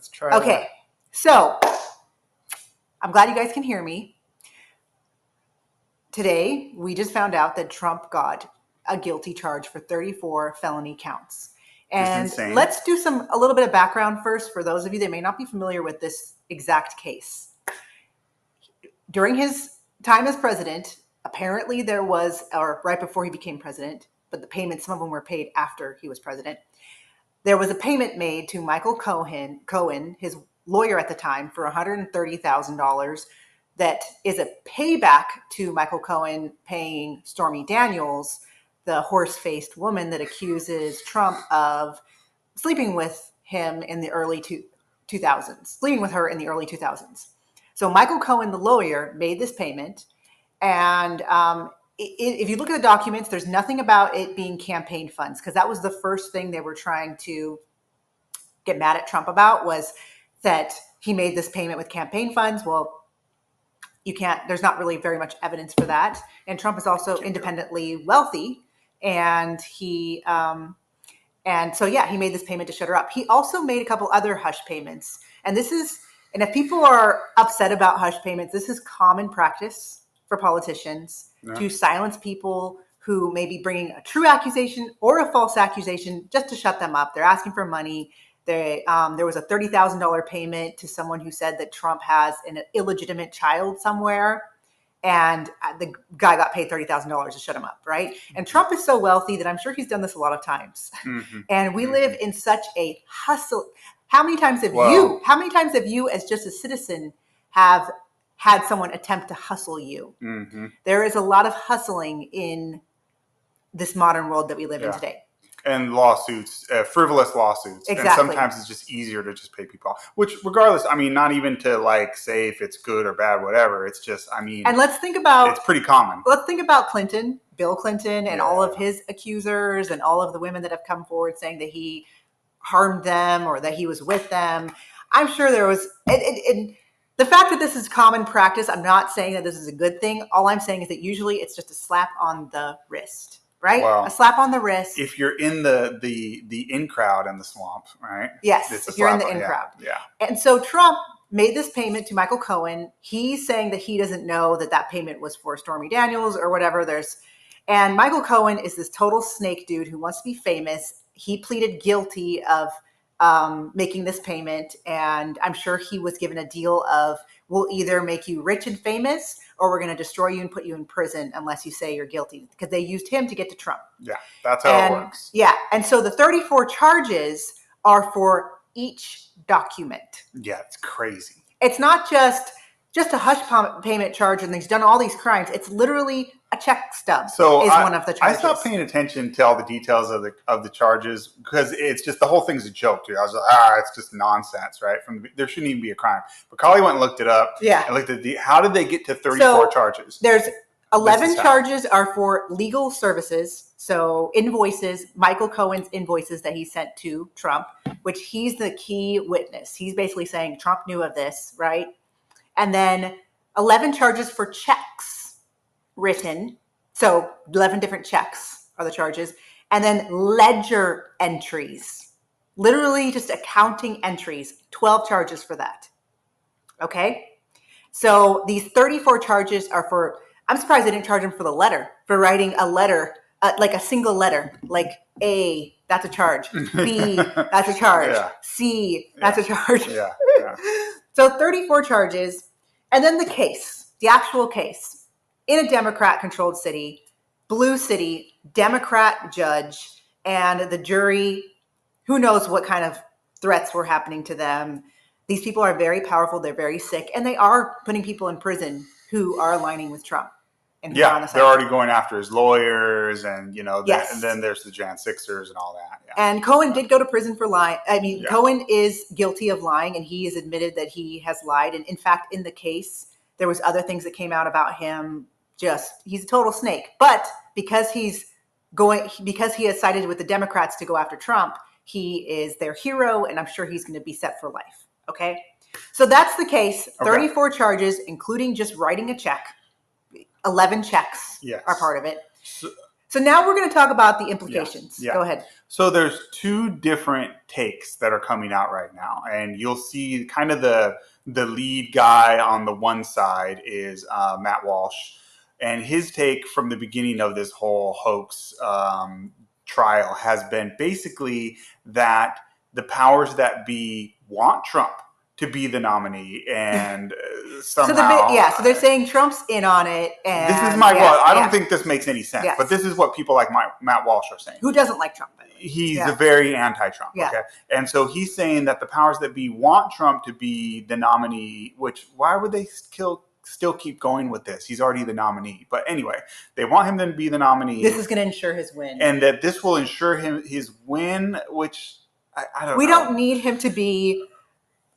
Let's try it. Okay, so I'm glad you guys can hear me. Today, we just found out that Trump got a guilty charge for 34 felony counts. And let's do a little bit of background first for those of you that may not be familiar with this exact case. During his time as president, apparently there was, or right before he became president, but the payments, some of them were paid after he was president. There was a payment made to Michael Cohen, his lawyer at the time, for $130,000 that is a payback to Michael Cohen paying Stormy Daniels, the horse-faced woman that accuses Trump of sleeping with him in the early 2000s, sleeping with her in the early 2000s. So Michael Cohen, the lawyer, made this payment, and if you look at the documents, there's nothing about it being campaign funds, because that was the first thing they were trying to get mad at Trump about, was that he made this payment with campaign funds. Well, you can't, there's not really very much evidence for that. And Trump is also independently wealthy, and he made this payment to shut her up. He also made a couple other hush payments. And if people are upset about hush payments, this is common practice for politicians to silence people who may be bringing a true accusation or a false accusation just to shut them up. They're asking for money. There was a $30,000 payment to someone who said that Trump has an illegitimate child somewhere, and the guy got paid $30,000 to shut him up, right? And Trump is so wealthy that I'm sure he's done this a lot of times. Mm-hmm. And we live in such a hustle. How many times have you, as just a citizen, have had someone attempt to hustle you? Mm-hmm. There is a lot of hustling in this modern world that we live in today. And lawsuits, frivolous lawsuits. Exactly. And sometimes it's just easier to just pay people off. Which, regardless, I mean, not even to like say if it's good or bad, whatever. It's just, I mean, and let's think about, it's pretty common. Let's think about Bill Clinton, and all of his accusers, and all of the women that have come forward saying that he harmed them or that he was with them. I'm sure there was, the fact that this is common practice, I'm not saying that this is a good thing. All I'm saying is that usually it's just a slap on the wrist. Right? Well, a slap on the wrist. If you're in the in crowd in the swamp, right? Yes, if you're in the in crowd. Yeah. And so Trump made this payment to Michael Cohen. He's saying that he doesn't know that payment was for Stormy Daniels or whatever. And Michael Cohen is this total snake dude who wants to be famous. He pleaded guilty of making this payment, and I'm sure he was given a deal of, we'll either make you rich and famous, or we're going to destroy you and put you in prison unless you say you're guilty, because they used him to get to Trump. Yeah, that's how it works. Yeah, and so the 34 charges are for each document. Yeah, it's crazy. It's not just a hush payment charge and he's done all these crimes. It's literally a check stub one of the charges. I stopped paying attention to all the details of the charges, because it's just, the whole thing's a joke, dude. I was like, it's just nonsense, right? There shouldn't even be a crime. But Collie went and looked it up. Yeah. And looked at how did they get to 34 charges? There's 11 charges are for legal services. So invoices, Michael Cohen's invoices that he sent to Trump, which he's the key witness. He's basically saying Trump knew of this, right? And then 11 charges for checks written. So 11 different checks are the charges. And then ledger entries, literally just accounting entries, 12 charges for that. Okay. So these 34 charges are for, I'm surprised they didn't charge him for the letter, for writing a letter, like a single letter, like A, that's a charge. B, that's a charge. Yeah. C, that's a charge. Yeah. So 34 charges. And then the actual case, in a Democrat-controlled city, blue city, Democrat judge, and the jury, who knows what kind of threats were happening to them. These people are very powerful. They're very sick, and they are putting people in prison who are aligning with Trump. Yeah, they're already going after his lawyers, and yes. And then there's the Jan Sixers and all that. Yeah. And Cohen did go to prison for lying. Cohen is guilty of lying, and he has admitted that he has lied. And in fact, in the case, there was other things that came out about him. He's a total snake. But because he has sided with the Democrats to go after Trump, he is their hero, and I'm sure he's going to be set for life. Okay, so that's the case. 34 charges, including just writing a check. 11 checks are part of it. So now we're going to talk about the implications. Yeah. Go ahead. So there's two different takes that are coming out right now, and you'll see kind of the lead guy on the one side is Matt Walsh, and his take from the beginning of this whole hoax trial has been basically that the powers that be want Trump to be the nominee, and somehow so they're saying Trump's in on it. And this is I don't think this makes any sense, but this is what people like Matt Walsh are saying. Who doesn't like Trump? He's a very anti-Trump. Yeah. Okay, and so he's saying that the powers that be want Trump to be the nominee. Which why would they still keep going with this? He's already the nominee. But anyway, they want him to be the nominee. This is going to ensure his win, and that this will ensure him his win. Which I don't know. We don't need him to be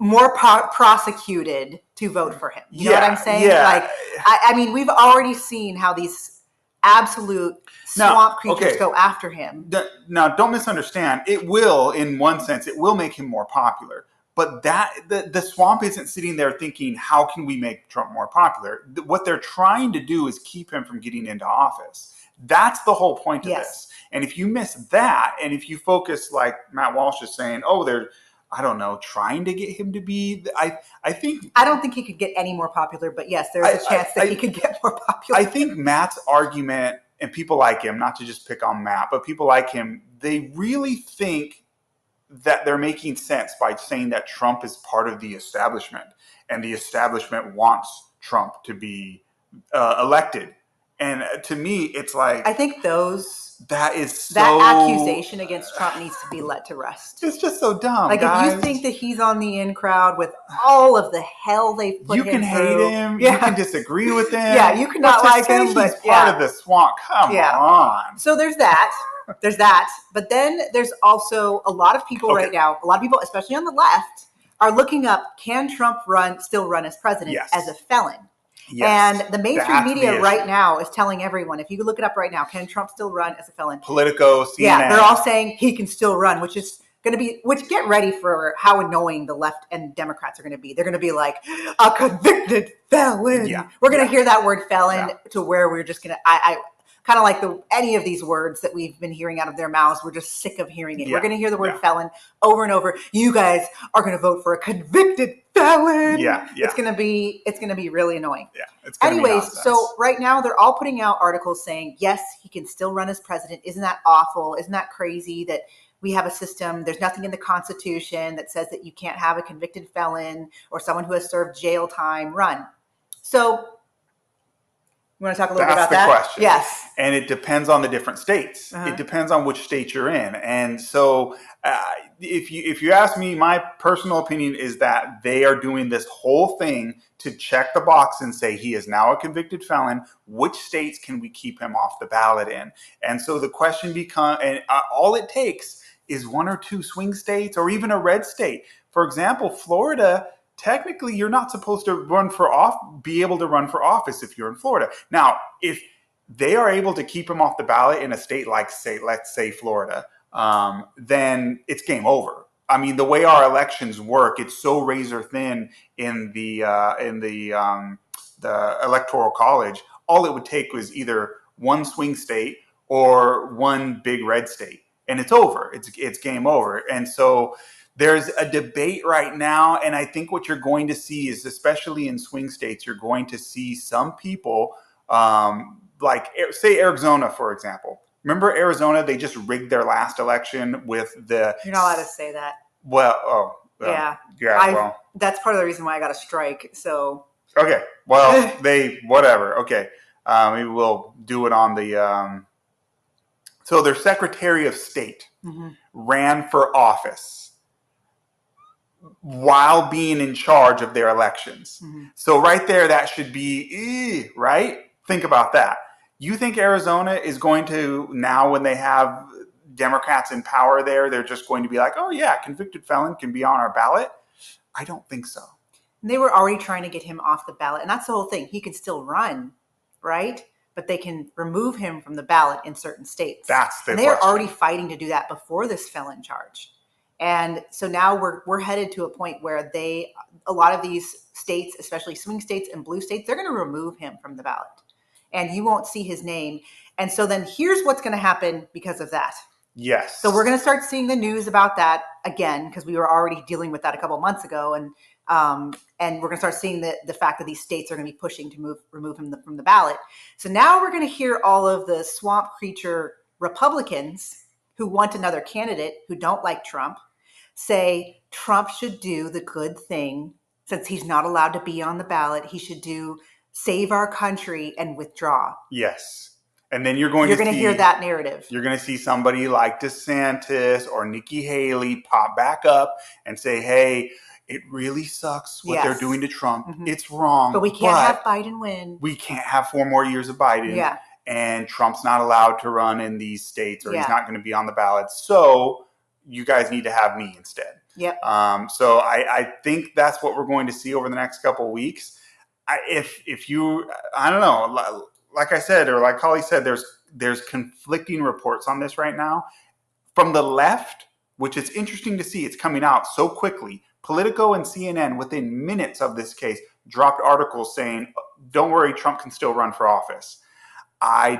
more prosecuted to vote for him. You know what I'm saying? Yeah. Like, I mean, we've already seen how these absolute swamp creatures go after him. Now, don't misunderstand. It will, in one sense, it will make him more popular. But the swamp isn't sitting there thinking, how can we make Trump more popular? What they're trying to do is keep him from getting into office. That's the whole point of this. And if you miss that, and if you focus, like Matt Walsh is saying, they're, I don't know, trying to get him to be. I don't think he could get any more popular, but yes, there's a chance that he could get more popular. I think Matt's argument, and people like him, not to just pick on Matt, but people like him, they really think that they're making sense by saying that Trump is part of the establishment, and the establishment wants Trump to be elected. And to me, it's like, I think that accusation against Trump needs to be let to rest. It's just so dumb. Like, guys. If you think that he's on the in crowd with all of the hell they've put him through. You can hate him. You can disagree with him. Yeah, you cannot like him. But he's part of the swamp. Come on. So there's that. There's that. But then there's also a lot of people right now, a lot of people, especially on the left, are looking up, can Trump still run as president as a felon? Yes, and the mainstream media right now is telling everyone, if you look it up right now, can Trump still run as a felon? Politico, CNN. Yeah, they're all saying he can still run, which is going to be, get ready for how annoying the left and Democrats are going to be. They're going to be like, a convicted felon. Yeah. We're going to hear that word felon to where we're just going to, I kind of like any of these words that we've been hearing out of their mouths. We're just sick of hearing it. Yeah. We're going to hear the word felon over and over. You guys are going to vote for a convicted felon. Yeah. It's going to be really annoying. Yeah. Anyways, so right now they're all putting out articles saying, yes, he can still run as president. Isn't that awful? Isn't that crazy that we have a system? There's nothing in the Constitution that says that you can't have a convicted felon or someone who has served jail time run. So you want to talk a little bit about that? That's the question. Yes. And it depends on the different states. It depends on which state you're in. And so if you ask me, my personal opinion is that they are doing this whole thing to check the box and say he is now a convicted felon. Which states can we keep him off the ballot in? And so the question becomes, and all it takes is one or two swing states or even a red state. For example, Florida, technically, you're not supposed to be able to run for office if you're in Florida. Now, if they are able to keep him off the ballot in a state like, let's say Florida, then it's game over. I mean, the way our elections work, it's so razor thin in the electoral college. All it would take was either one swing state or one big red state, and it's over. It's game over. And so there's a debate right now, and I think what you're going to see is, especially in swing states, you're going to see some people, like say Arizona, for example. Remember Arizona? They just rigged their last election with the. You're not allowed to say that. Well, that's part of the reason why I got a strike. So. Okay. Well, whatever. Okay. Maybe we'll do it on the. So their Secretary of State ran for office while being in charge of their elections. So right there, that should be, right? Think about that. You think Arizona is going to, now when they have Democrats in power there, they're just going to be like, oh yeah, convicted felon can be on our ballot? I don't think so. They were already trying to get him off the ballot. And that's the whole thing. He can still run, right? But they can remove him from the ballot in certain states. That's the question. They're already fighting to do that before this felon charge. And so now we're headed to a point where a lot of these states, especially swing states and blue states, they're going to remove him from the ballot. And you won't see his name. And so then here's what's going to happen because of that. Yes. So we're going to start seeing the news about that again, because we were already dealing with that a couple of months ago. And we're going to start seeing the fact that these states are going to be pushing to remove him from the ballot. So now we're going to hear all of the swamp creature Republicans who want another candidate, who don't like Trump, say Trump should do the good thing. Since he's not allowed to be on the ballot, he should save our country and withdraw. Yes. And then you're going to hear that narrative. You're going to see somebody like DeSantis or Nikki Haley pop back up and say, hey, it really sucks what they're doing to Trump. Mm-hmm. It's wrong. But we can't have Biden win. We can't have 4 more years of Biden. Yeah. And Trump's not allowed to run in these states, or he's not going to be on the ballot. So you guys need to have me instead. Yep. So I think that's what we're going to see over the next couple of weeks. If you, I don't know, like I said, or like Holly said, there's conflicting reports on this right now. From the left, which is interesting to see, it's coming out so quickly. Politico and CNN, within minutes of this case, dropped articles saying, don't worry, Trump can still run for office. I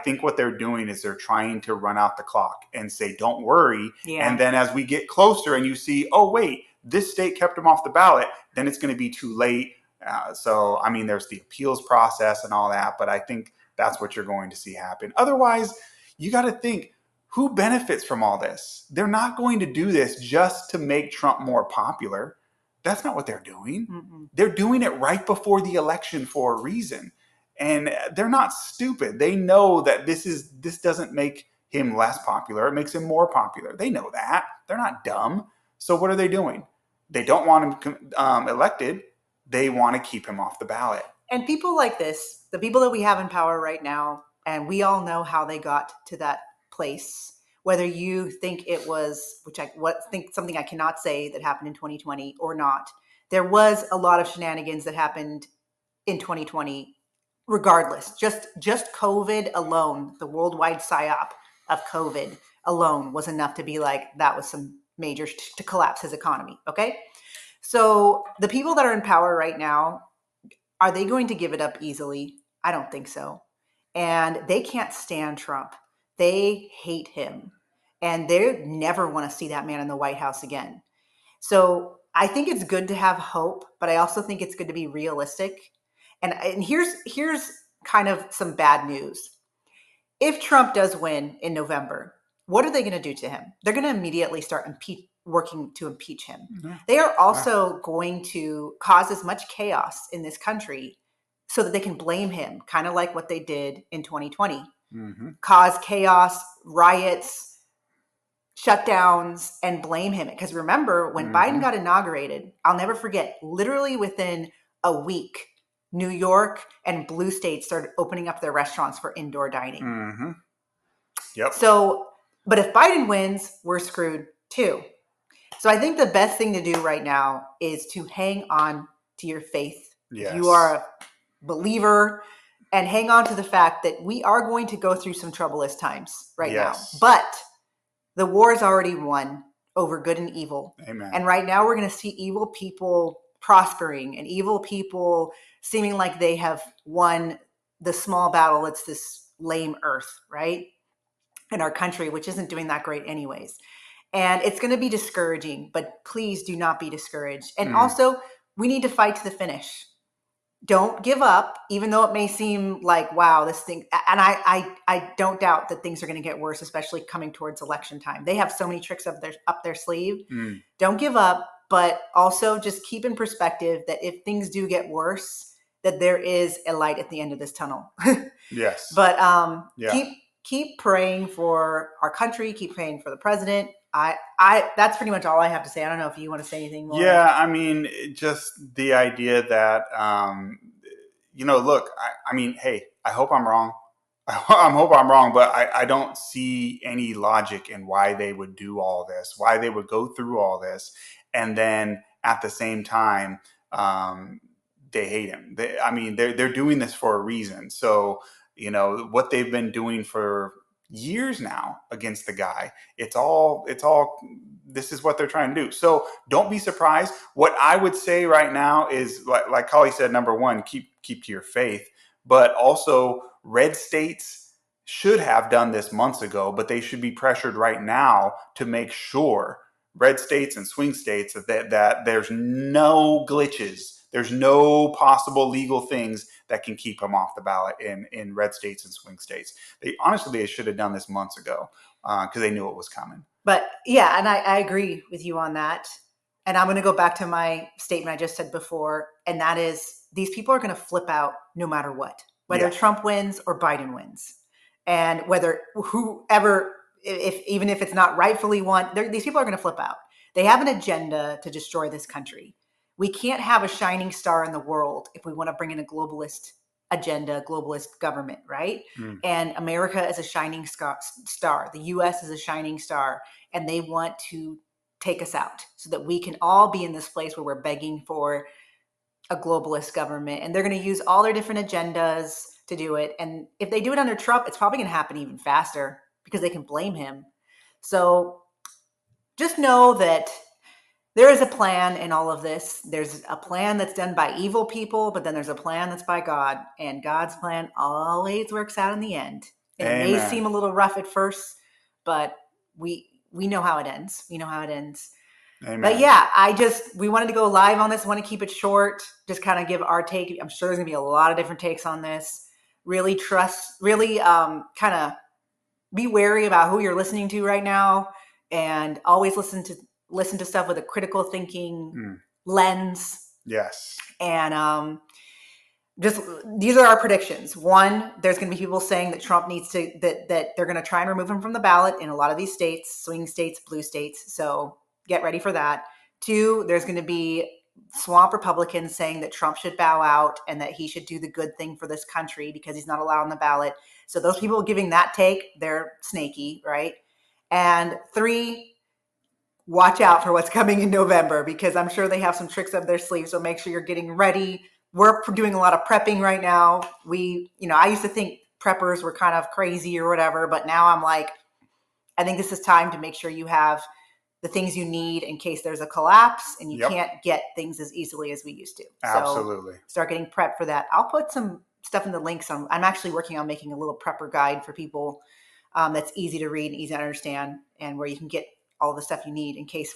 think what they're doing is they're trying to run out the clock and say, don't worry. Yeah. And then as we get closer and you see, oh, wait, this state kept him off the ballot, then it's going to be too late. So, I mean, there's the appeals process and all that, but I think that's what you're going to see happen. Otherwise, you got to think, who benefits from all this? They're not going to do this just to make Trump more popular. That's not what they're doing. Mm-mm. They're doing it right before the election for a reason. And they're not stupid. They know that this doesn't make him less popular. It makes him more popular. They know that. They're not dumb. So what are they doing? They don't want him elected. They want to keep him off the ballot. And people like this, the people that we have in power right now, and we all know how they got to that place. Whether you think it was, think something I cannot say that happened in 2020 or not, there was a lot of shenanigans that happened in 2020. Regardless, just COVID alone, the worldwide psyop of COVID alone was enough to be like, that was some major to collapse his economy. Okay. So the people that are in power right now, are they going to give it up easily? I don't think so. And they can't stand Trump. They hate him. And they never want to see that man in the White House again. So I think it's good to have hope, but I also think it's good to be realistic. And here's kind of some bad news. If Trump does win in November, what are they going to do to him? They're going to immediately start working to impeach him. Mm-hmm. They are also going to cause as much chaos in this country so that they can blame him, kind of like what they did in 2020. Mm-hmm. Cause chaos, riots, shutdowns, and blame him. Because remember, when Biden got inaugurated, I'll never forget, literally within a week, New York and blue states started opening up their restaurants for indoor dining. Mm-hmm. Yep. So, but if Biden wins, we're screwed too. So I think the best thing to do right now is to hang on to your faith. Yes. You are a believer, and hang on to the fact that we are going to go through some troublous times right now. But the war is already won over good and evil. Amen. And right now we're going to see evil people prospering and evil people seeming like they have won the small battle. It's this lame earth, right? In our country, which isn't doing that great anyways. And it's going to be discouraging, but please do not be discouraged. And also, we need to fight to the finish. Don't give up, even though it may seem like, wow, this thing, and I don't doubt that things are going to get worse, especially coming towards election time. They have so many tricks up their sleeve. Don't give up, but also just keep in perspective that if things do get worse, that there is a light at the end of this tunnel. Yes. But keep praying for our country, keep praying for the president. I that's pretty much all I have to say. I don't know if you want to say anything more. Yeah, I mean, just the idea that, look, I mean, hey, I hope I'm wrong. I hope I'm wrong, but I don't see any logic in why they would do all this, why they would go through all this, and then at the same time, they hate him. They're doing this for a reason. So, what they've been doing for years now against the guy, it's all this is what they're trying to do. So don't be surprised. What I would say right now is, like Holly said, number one, keep to your faith, but also red states, should have done this months ago, but they should be pressured right now to make sure red states and swing states that there's no glitches, there's no possible legal things that can keep them off the ballot in red states and swing states. They should have done this months ago because they knew it was coming. But yeah, and I agree with you on that. And I'm going to go back to my statement I just said before, and that is these people are going to flip out no matter what, whether Trump wins or Biden wins. And whether whoever, even if it's not rightfully won, these people are going to flip out. They have an agenda to destroy this country. We can't have a shining star in the world if we want to bring in a globalist agenda, globalist government, right? And America is a shining star. The U.S. is a shining star, and they want to take us out so that we can all be in this place where we're begging for a globalist government. And they're going to use all their different agendas to do it. And if they do it under Trump, it's probably going to happen even faster because they can blame him. So just know that there is a plan in all of this. There's a plan that's done by evil people, but then there's a plan that's by God, and God's plan always works out in the end. And it may seem a little rough at first, but we know how it ends. We know how it ends. Amen. But yeah, we wanted to go live on this. I want to keep it short, just kind of give our take. I'm sure there's gonna be a lot of different takes on this. Really kind of be wary about who you're listening to right now, and always listen to stuff with a critical thinking lens. Yes. And just these are our predictions. One, there's going to be people saying that Trump needs to that they're going to try and remove him from the ballot in a lot of these states, swing states, blue states. So get ready for that. Two, there's going to be swamp Republicans saying that Trump should bow out and that he should do the good thing for this country because he's not allowed on the ballot. So those people giving that take, they're snaky, right? And three, watch out for what's coming in November because I'm sure they have some tricks up their sleeves. So make sure you're getting ready. We're doing a lot of prepping right now. I used to think preppers were kind of crazy or whatever, but now I'm like, I think this is time to make sure you have the things you need in case there's a collapse and you can't get things as easily as we used to. Absolutely. So start getting prepped for that. I'll put some stuff in the links. I'm actually working on making a little prepper guide for people that's easy to read and easy to understand, and where you can get all the stuff you need in case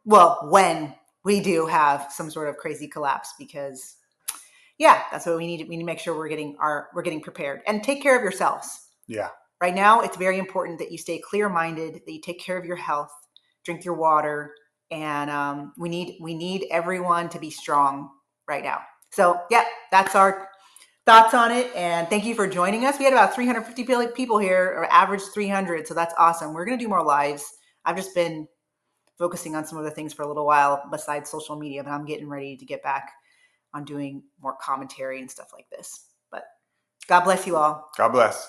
when we do have some sort of crazy collapse, because that's what we need. We need to make sure we're getting prepared and take care of yourselves. Yeah. Right now, it's very important that you stay clear-minded, that you take care of your health, drink your water, and we need everyone to be strong right now. So that's our thoughts on it. And thank you for joining us. We had about 350 people here, or average 300. So that's awesome. We're going to do more lives. I've just been focusing on some other things for a little while besides social media, but I'm getting ready to get back on doing more commentary and stuff like this. But God bless you all. God bless.